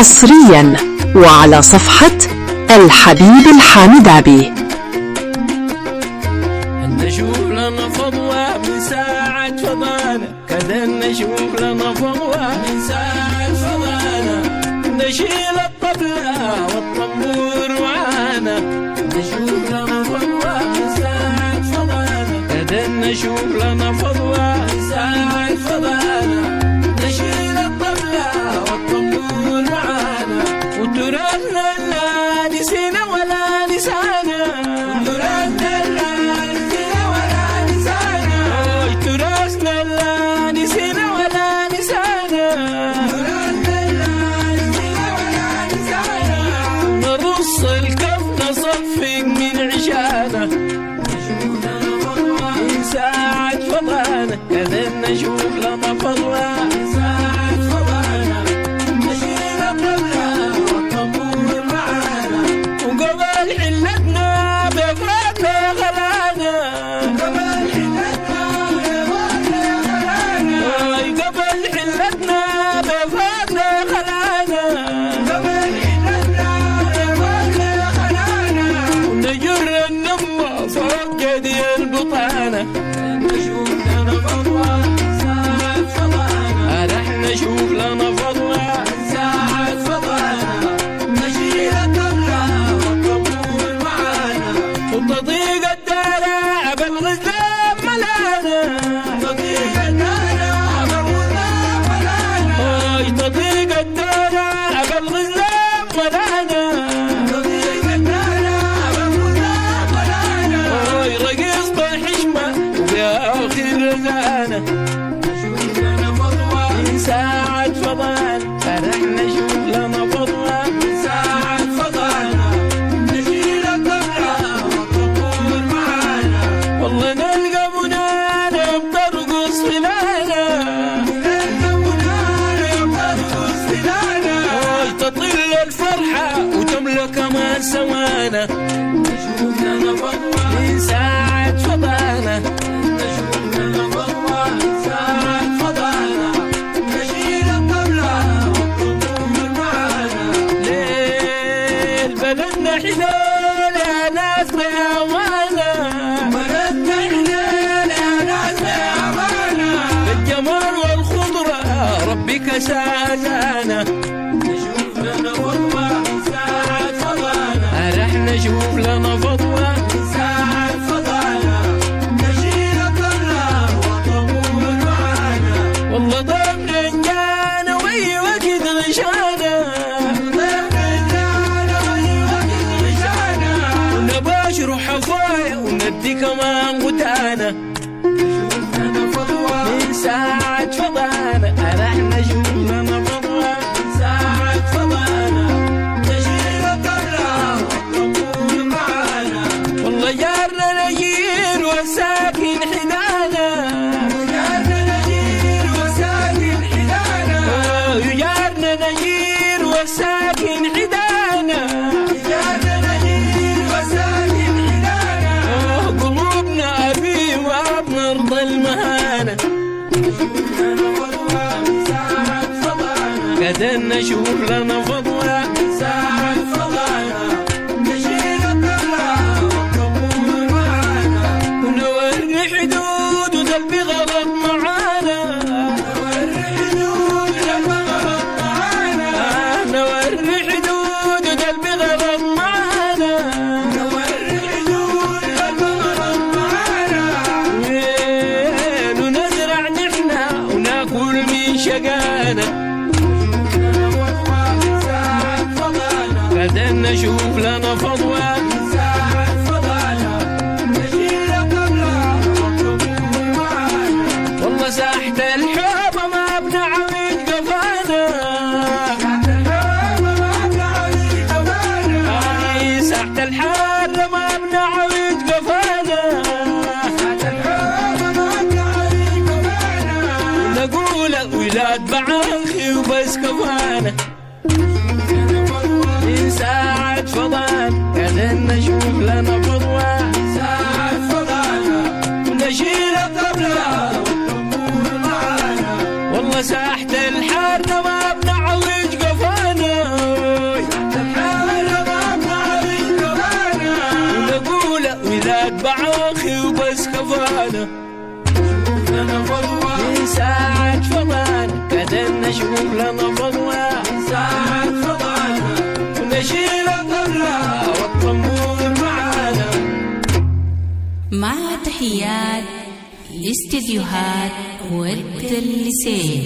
حصريا وعلى صفحة الحبيب الحامدابي. نشوف لنا فضوى من ساعة فضانا، كذا نشوف لنا فضوى من ساعة فضانا، نشيل الطبلة والطنبور معانا. نشوف لنا فضوى من ساعة فضانا، كذا نشوف لنا فضوى من ساعة فضانا، نشيل الطبلة والطنبور معانا. وتراثنا لا نسينا ولا نسانا، وتراثنا لا نسينا ولا نسانا، تراثنا لا نسينا ولا نسانا، تراثنا لا نسينا ولا نسانا. نرص الكف نصفق من عشانا، نشوف لنا فضوى من ساعة فضانا، كذا نشوف لنا فضوى من ساعة فضانا، نشيل الطبلة والطنبور معانا. وقبل حلتنا بفاتنا خلانا، قبل حلتنا بفاتنا خلانا، قبل حلتنا بفاتنا خلانا، قبل حلتنا بفاتنا خلانا. ونجر النمى فوق جدي البطانة، نشوف لنا فضوى ساعة فضانا، رح نشوف لنا فضوى ساعة فضانا، نشيل الطبلة والطنبور معانا. وتضيق الدارة بالغزلان ملانا، تضيق الدارة بالغزلان ملانا، تضيق الدارة بالغزلان ملانا، تضيق الدارة بالغزلان ملانا. رقص بالحشمة وبآخر رزانة، نشوف لنا فضوى من ساعة فضانا، رح نشوف لنا فضوى من ساعة فضانا، نشيل الطبلة والطنبور معانا. والله نلقى منانا بترقص فلانا، نلقى منانا بترقص فلانا، تطل الفرحة وتملى كمان سوانا. نشوف لنا فضوى من ساعة فضانا، نشوف لنا فضوى من ساعة فضانا، نشيل الطبلة والطنبور معانا. ليل بلدنا حلال يا ناس بأمانة، بلدنا حلال يا ناس بأمانة، بالجمال والخضرة ربك سازانا. نشوف لنا فضوى من ساعة فضانا، رح نشوف لنا فضوى من ساعة فضانا، نشيل الطبلة والطنبور معانا. والله ضمن جانا وي وقت غشانا، ضمن جانا وي وقت غشانا، ونباشر حفايا وندي كمان غتانا. نشوف لنا فضوى من ساعة فضانا، رح نشوف لنا فضوى من ساعة فضانا، نشيل الطبلة والطنبور معانا. والله جارنا نجير وساكن حدانا، جارنا نجير وساكن حدانا، جارنا نجير وساكن حدانا، جارنا نجير وساكن حدانا. قلوبنا أبي ما بنرضى المهانة، نشوف لنا فضوى من ساعة فضانا، كذا نشوف لنا فضوى من ساعة فضانا، نشيل الطبلة والطنبور معانا. ونوري حدود وذنبي غلط معانا، نوري حدود وذنبي غلط معانا، نوري حدود وذنبي غلط معانا، نوري حدود وذنبي غلط معانا. ونزرع نحنا وناكل من شقانا، كذا نشوف لنا فضوى من ساعة فضانا، نشيل الطبلة والطنبور معانا. والله ساحة الحب ما بنعوج قفانا، ساحة الحب ما بنعوج قفانا، ساحة الحب ما بنعوج قفانا، ساحة الحب ما بنعوج قفانا. نقول ولاد بعاخي وبس كفانا، من ساعة فضانا، كذا نشوف لنا فضوى ساعة فضانا، ونشيل الطبلة والطنبور معانا. والله ساحة الحارة ما بنعوج قفانا، نتبع اخي وبس كفانا شوف لنا فضوى من ساعة فضانا قاعدين نشوف لنا فضوى من ساعة فضانا ونشيل الطبلة والطنبور معانا. مع تحيات الاستديوهات والتلسين.